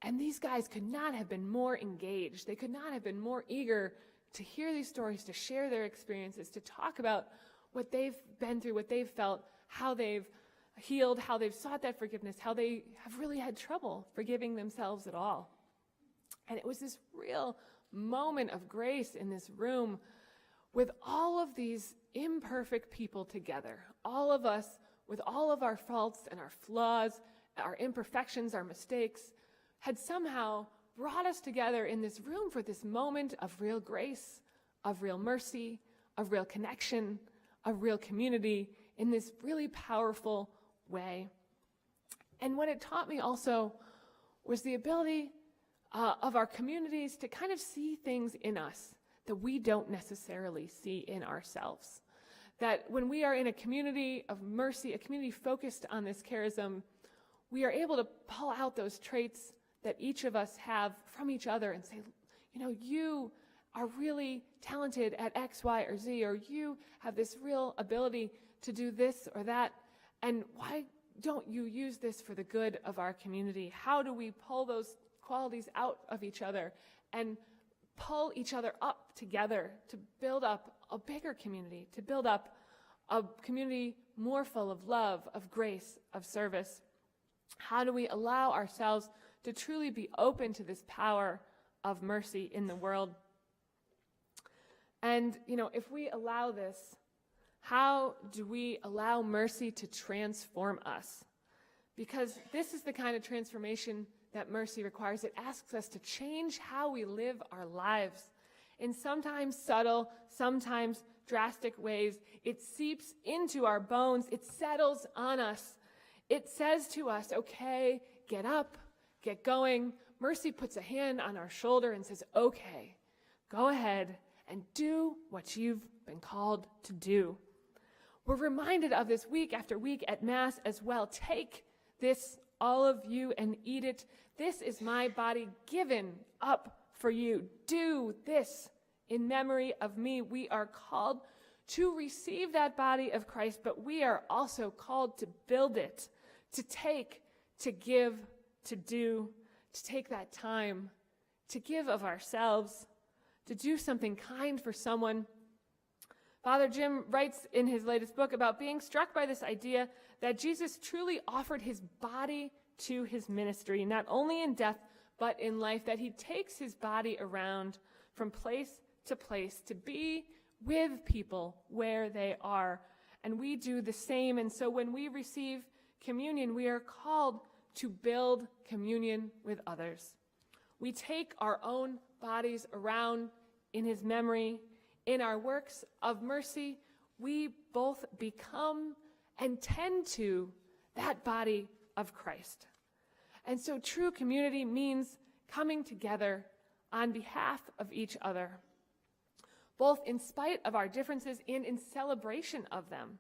And these guys could not have been more engaged. They could not have been more eager to hear these stories, to share their experiences, to talk about what they've been through, what they've felt, how they've healed, how they've sought that forgiveness, how they have really had trouble forgiving themselves at all. And it was this real moment of grace in this room with all of these imperfect people together, all of us with all of our faults and our flaws, our imperfections, our mistakes, had somehow brought us together in this room for this moment of real grace, of real mercy, of real connection, of real community in this really powerful way. And what it taught me also was the ability of our communities to kind of see things in us that we don't necessarily see in ourselves. That when we are in a community of mercy, a community focused on this charism, we are able to pull out those traits that each of us have from each other and say, you know, you are really talented at X, Y, or Z, or you have this real ability to do this or that, and why don't you use this for the good of our community? How do we pull those qualities out of each other and pull each other up together to build up a bigger community, to build up a community more full of love, of grace, of service? How do we allow ourselves to truly be open to this power of mercy in the world? And, you know, if we allow this, how do we allow mercy to transform us? Because this is the kind of transformation that mercy requires. It asks us to change how we live our lives in sometimes subtle, sometimes drastic ways. It seeps into our bones. It settles on us. It says to us, okay, get up, get going. Mercy puts a hand on our shoulder and says, okay, go ahead and do what you've been called to do. We're reminded of this week after week at Mass as well. Take this, all of you, and eat it. This is my body given up for you. Do this in memory of me. We are called to receive that body of Christ, but we are also called to build it, to take, to give, to do, to take that time, to give of ourselves, to do something kind for someone. Father Jim writes in his latest book about being struck by this idea that Jesus truly offered his body to his ministry, not only in death, but in life, that he takes his body around from place to place to be with people where they are. And we do the same. And so when we receive communion, we are called to build communion with others. We take our own bodies around in his memory. In our works of mercy, we both become and tend to that body of Christ. And so true community means coming together on behalf of each other, both in spite of our differences and in celebration of them.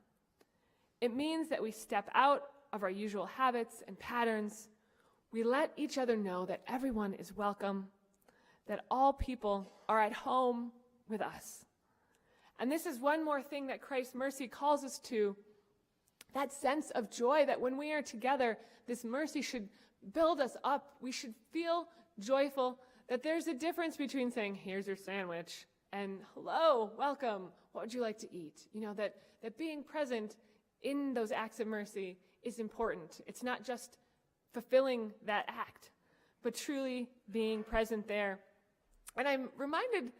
It means that we step out of our usual habits and patterns. We let each other know that everyone is welcome, that all people are at home with us. And this is one more thing that Christ's mercy calls us to, that sense of joy that when we are together, this mercy should build us up. We should feel joyful, that there's a difference between saying, here's your sandwich, and hello, welcome, what would you like to eat? You know, that being present in those acts of mercy is important. It's not just fulfilling that act, but truly being present there. And I'm reminded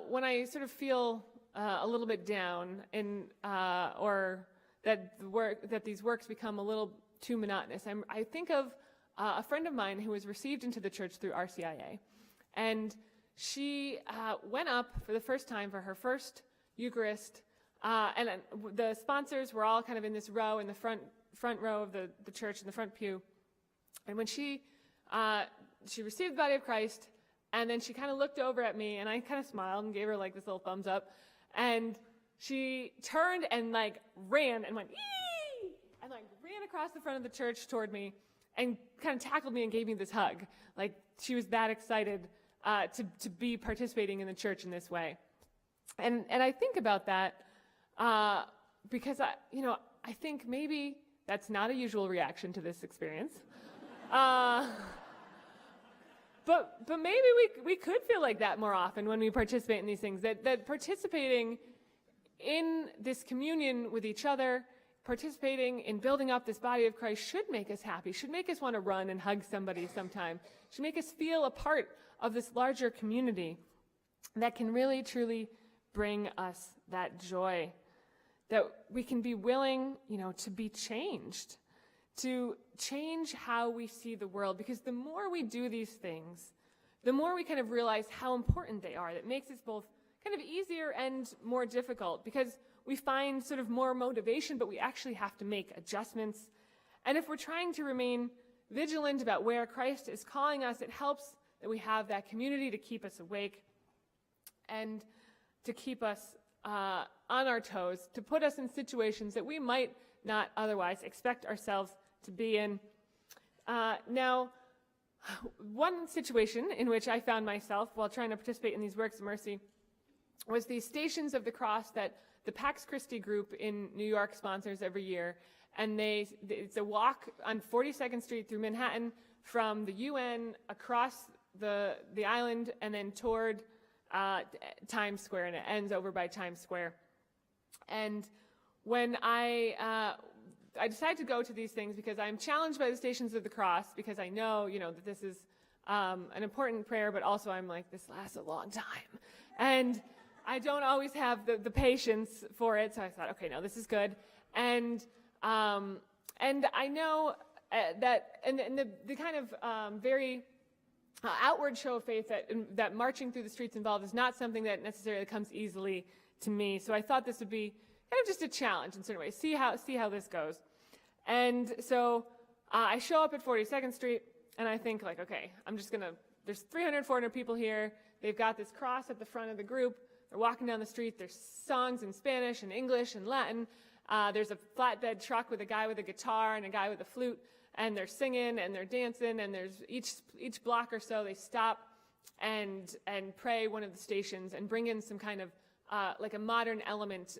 when I sort of feel a little bit down or that these works become a little too monotonous, I think of a friend of mine who was received into the church through RCIA. And she went up for the first time for her first Eucharist. And the sponsors were all kind of in this row, in the front row of the church, in the front pew. And when she received the body of Christ, and then she kind of looked over at me, and I kind of smiled and gave her like this little thumbs up. And she turned and like ran and went, ee! And like ran across the front of the church toward me and kind of tackled me and gave me this hug. Like she was that excited to be participating in the church in this way. And I think about that because I think maybe that's not a usual reaction to this experience. But maybe we could feel like that more often when we participate in these things, that participating in this communion with each other, participating in building up this body of Christ should make us happy, should make us want to run and hug somebody sometime, should make us feel a part of this larger community that can really, truly bring us that joy, that we can be willing, to be changed, to change how we see the world. Because the more we do these things, the more we kind of realize how important they are. That makes it both kind of easier and more difficult, because we find sort of more motivation, but we actually have to make adjustments. And if we're trying to remain vigilant about where Christ is calling us, it helps that we have that community to keep us awake and to keep us on our toes, to put us in situations that we might not otherwise expect ourselves to be in. Now, one situation in which I found myself while trying to participate in these works of mercy was these Stations of the Cross that the Pax Christi group in New York sponsors every year. And it's a walk on 42nd Street through Manhattan from the UN across the island and then toward Times Square, and it ends over by Times Square. And when I decided to go to these things because I'm challenged by the Stations of the Cross, because I know, that this is an important prayer, but also I'm like, this lasts a long time. And I don't always have the patience for it, so I thought, okay, no, this is good. And I know that, and the kind of very outward show of faith that marching through the streets involved is not something that necessarily comes easily to me. So I thought this would be kind of just a challenge in certain ways. See how this goes. And so I show up at 42nd Street, and I think like, okay, there's 300, 400 people here. They've got this cross at the front of the group. They're walking down the street. There's songs in Spanish and English and Latin. There's a flatbed truck with a guy with a guitar and a guy with a flute, and they're singing and they're dancing, and there's each block or so they stop and pray one of the stations and bring in some kind of like a modern element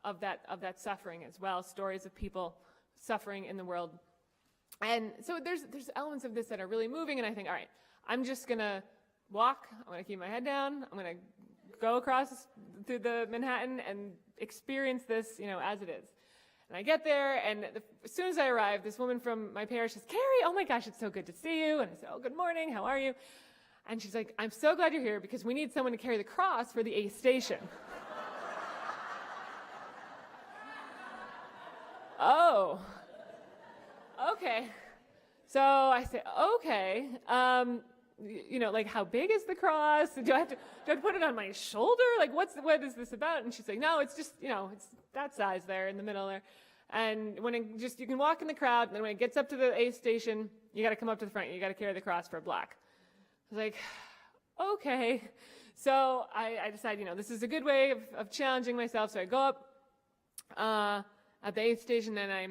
of that suffering as well, stories of people suffering in the world. And so there's elements of this that are really moving, and I think, all right, I'm just gonna walk, I'm gonna keep my head down, I'm gonna go across through the Manhattan and experience this, as it is. And I get there, and as soon as I arrive, this woman from my parish says, Kerry, oh my gosh, it's so good to see you. And I said, oh, good morning, how are you? And she's like, I'm so glad you're here because we need someone to carry the cross for the 8th station. Oh, okay. So I say, okay, like how big is the cross? Do I have to put it on my shoulder? Like what is this about? And she's like, no, it's just, it's that size there in the middle there. And when you can walk in the crowd, and then when it gets up to the 8th station, you got to come up to the front. You got to carry the cross for a block. I was like, okay. So I decided, this is a good way of challenging myself. So I go up at the 8th station, and I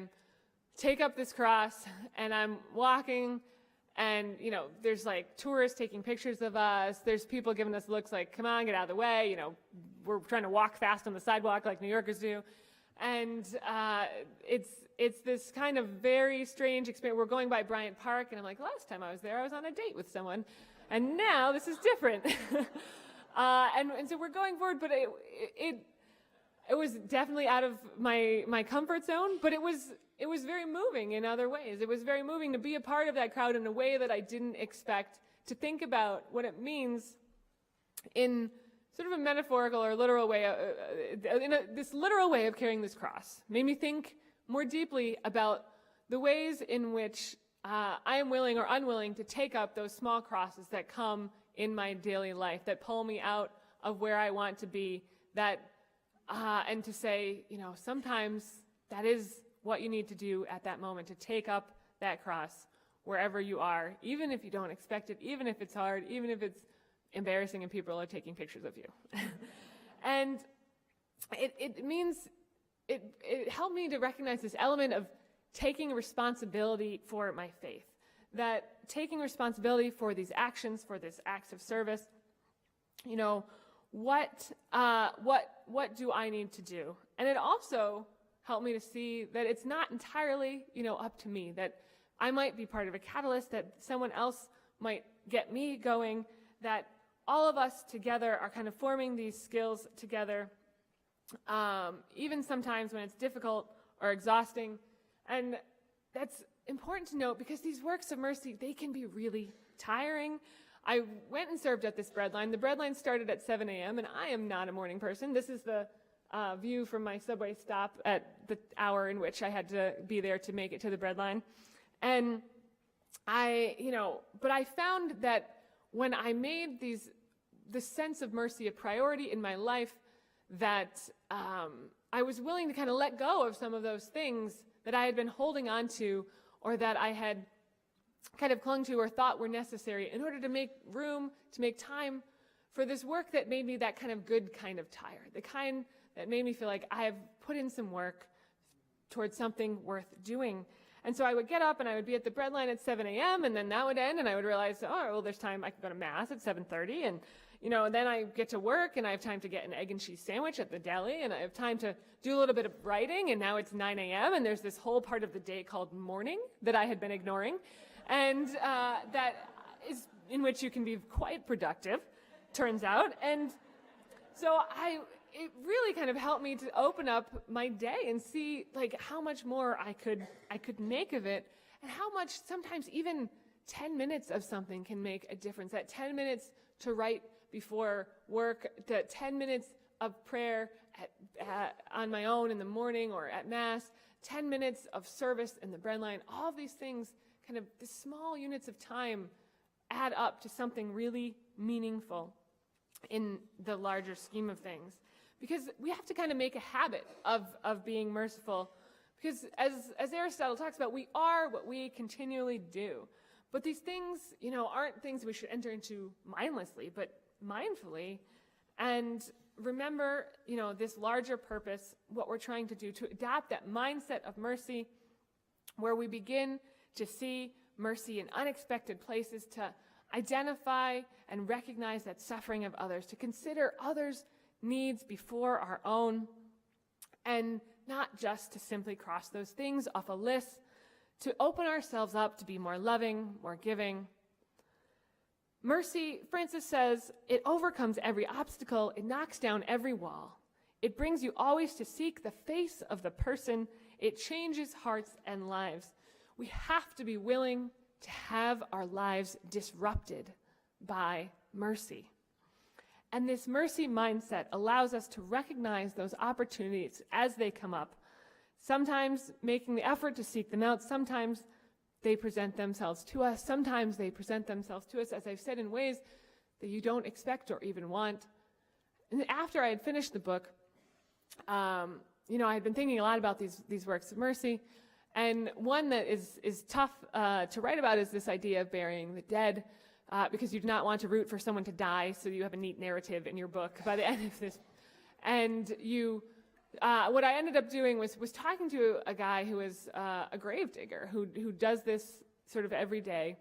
take up this cross, and I'm walking. And, there's like tourists taking pictures of us. There's people giving us looks like, come on, get out of the way. We're trying to walk fast on the sidewalk like New Yorkers do. And it's this kind of very strange experience. We're going by Bryant Park, and I'm like, last time I was there, I was on a date with someone. And now this is different. And so we're going forward, but it was definitely out of my comfort zone, but it was very moving in other ways. It was very moving to be a part of that crowd in a way that I didn't expect, to think about what it means in sort of a metaphorical or literal way, this literal way of carrying this cross. Made me think more deeply about the ways in which I am willing or unwilling to take up those small crosses that come in my daily life, that pull me out of where I want to be, and to say, sometimes that is what you need to do at that moment, to take up that cross wherever you are, even if you don't expect it, even if it's hard, even if it's embarrassing and people are taking pictures of you. And it means, it helped me to recognize this element of taking responsibility for my faith, that taking responsibility for these actions, for this acts of service, what do I need to do? And it also helped me to see that it's not entirely, up to me, that I might be part of a catalyst, that someone else might get me going, that all of us together are kind of forming these skills together, even sometimes when it's difficult or exhausting. And that's important to note because these works of mercy, they can be really tiring. I went and served at this Breadline. The Breadline started at 7 a.m., and I am not a morning person. This is the view from my subway stop at the hour in which I had to be there to make it to the Breadline. And but I found that when I made the sense of mercy a priority in my life, that I was willing to kind of let go of some of those things that I had been holding on to, or that I had kind of clung to or thought were necessary in order to make room, to make time for this work that made me that kind of good kind of tired, the kind that made me feel like I have put in some work towards something worth doing. And so I would get up and I would be at the Breadline at 7 a.m. and then that would end and I would realize, there's time I can go to Mass at 7:30 and then I get to work and I have time to get an egg and cheese sandwich at the deli and I have time to do a little bit of writing, and now it's 9 a.m. and there's this whole part of the day called morning that I had been ignoring, and that is in which you can be quite productive, turns out. And so it really kind of helped me to open up my day and see like how much more I could make of it, and how much sometimes even 10 minutes of something can make a difference. That 10 minutes to write before work, that 10 minutes of prayer on my own in the morning or at Mass, 10 minutes of service in the Breadline, all of these things, kind of the small units of time add up to something really meaningful in the larger scheme of things. Because we have to kind of make a habit of being merciful. Because as Aristotle talks about, we are what we continually do. But these things, aren't things we should enter into mindlessly, but mindfully. And remember, this larger purpose, what we're trying to do, to adopt that mindset of mercy, where we begin to see mercy in unexpected places, to identify and recognize that suffering of others, to consider others' needs before our own, and not just to simply cross those things off a list, to open ourselves up to be more loving, more giving. Mercy, Francis says, it overcomes every obstacle, it knocks down every wall. It brings you always to seek the face of the person. It changes hearts and lives. We have to be willing to have our lives disrupted by mercy. And this mercy mindset allows us to recognize those opportunities as they come up, sometimes making the effort to seek them out, sometimes they present themselves to us, sometimes they present themselves to us, as I've said, in ways that you don't expect or even want. And after I had finished the book, I had been thinking a lot about these works of mercy, and one that is tough to write about is this idea of burying the dead, because you do not want to root for someone to die, so you have a neat narrative in your book by the end of this. And what I ended up doing was talking to a guy who is a grave digger who does this sort of every day,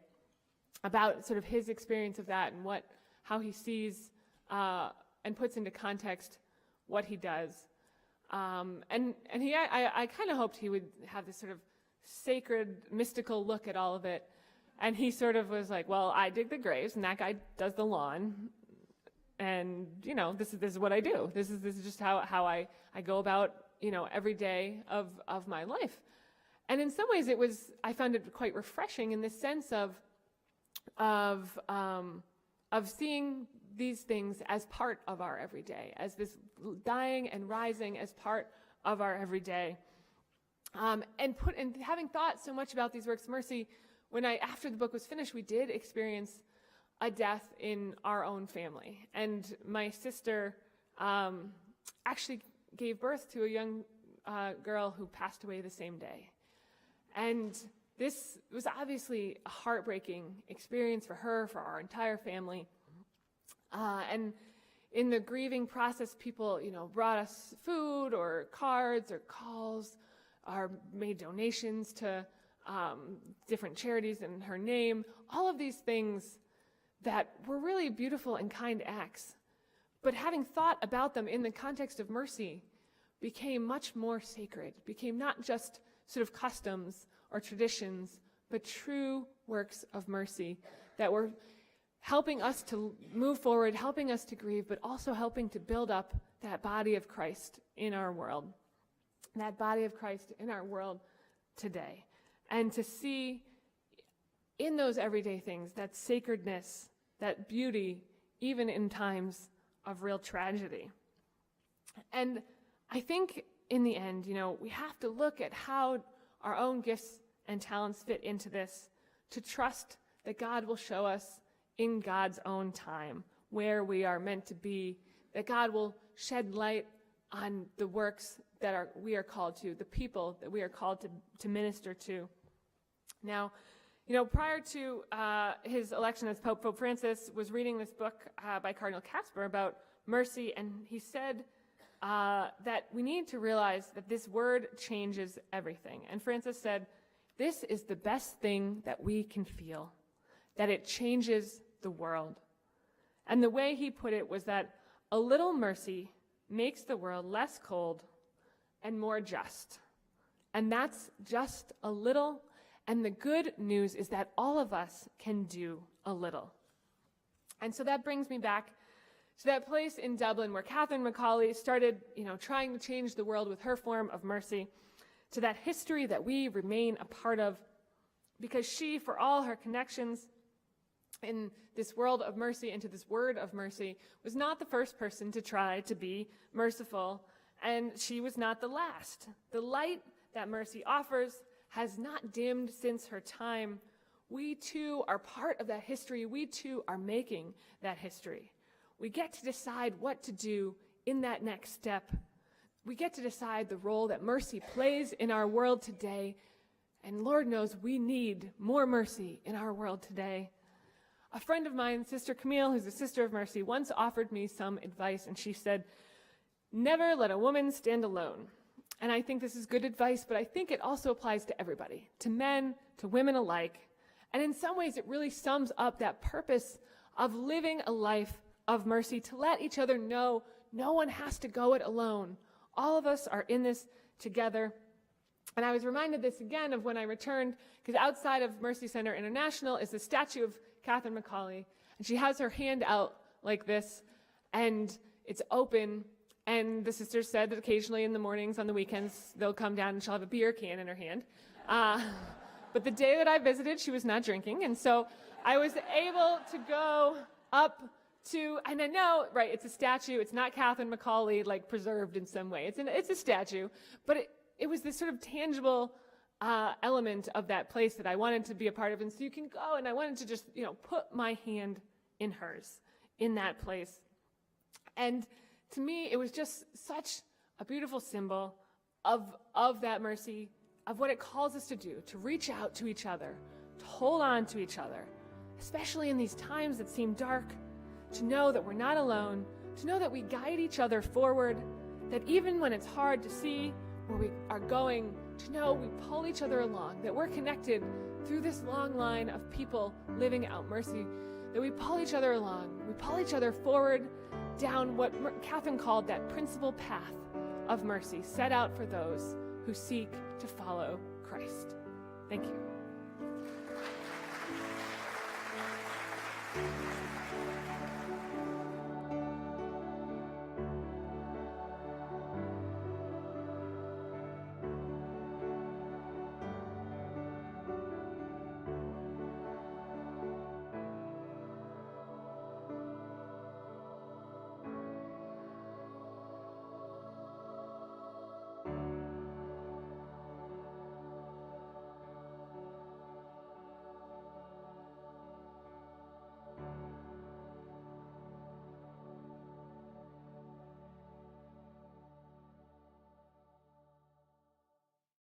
about sort of his experience of that and how he sees and puts into context what he does. And I kind of hoped he would have this sort of sacred, mystical look at all of it. And he sort of was like, well, I dig the graves and that guy does the lawn. And, this is what I do. This is just how I go about, every day of my life. And in some ways I found it quite refreshing in the sense of seeing these things as part of our everyday, as this dying and rising as part of our everyday. And having thought so much about these works of mercy, after the book was finished, we did experience a death in our own family. And my sister actually gave birth to a young girl who passed away the same day. And this was obviously a heartbreaking experience for her, for our entire family. And in the grieving process, people, brought us food or cards or calls, or made donations to different charities in her name. All of these things that were really beautiful and kind acts. but having thought about them in the context of mercy became much more sacred, became not just sort of customs or traditions, but true works of mercy that were helping us to move forward, helping us to grieve, but also helping to build up that body of Christ in our world, that body of Christ in our world today. And to see in those everyday things that sacredness, that beauty, even in times of real tragedy. And I think in the end, we have to look at how our own gifts and talents fit into this, to trust that God will show us in God's own time where we are meant to be, that God will shed light on the works that we are called to, the people that we are called to minister to. Now, prior to his election as Pope Francis was reading this book by Cardinal Casper about mercy, and he said that we need to realize that this word changes everything. And Francis said, this is the best thing that we can feel, that it changes the world. And the way he put it was that a little mercy makes the world less cold and more just. And that's just a little. And the good news is that all of us can do a little. And so that brings me back to that place in Dublin where Catherine Macaulay started, trying to change the world with her form of mercy, to that history that we remain a part of, because she, for all her connections in this world of mercy and to this word of mercy, was not the first person to try to be merciful, and she was not the last. The light that mercy offers has not dimmed since her time. We too are part of that history. We too are making that history. We get to decide what to do in that next step. We get to decide the role that mercy plays in our world today. And Lord knows we need more mercy in our world today. A friend of mine, Sister Camille, who's a sister of mercy, once offered me some advice, and she said, never let a woman stand alone. And I think this is good advice, but I think it also applies to everybody, to men, to women alike. And in some ways, it really sums up that purpose of living a life of mercy, to let each other know no one has to go it alone. All of us are in this together. And I was reminded this again of when I returned, because outside of Mercy Center International is the statue of Catherine Macaulay, and she has her hand out like this, and it's open. And the sisters said that occasionally in the mornings, on the weekends, they'll come down and she'll have a beer can in her hand. But the day that I visited, she was not drinking. And so I was able to go up to, and I know, right, it's a statue. It's not Catherine Macaulay, like, preserved in some way. It's a statue. But it was this sort of tangible element of that place that I wanted to be a part of. And so you can go, and I wanted to just, put my hand in hers in that place. And to me, it was just such a beautiful symbol of that mercy, of what it calls us to do, to reach out to each other, to hold on to each other, especially in these times that seem dark, to know that we're not alone, to know that we guide each other forward, that even when it's hard to see where we are going, to know we pull each other along, that we're connected through this long line of people living out mercy, that we pull each other along, we pull each other forward down what Catherine called that principal path of mercy set out for those who seek to follow Christ. Thank you.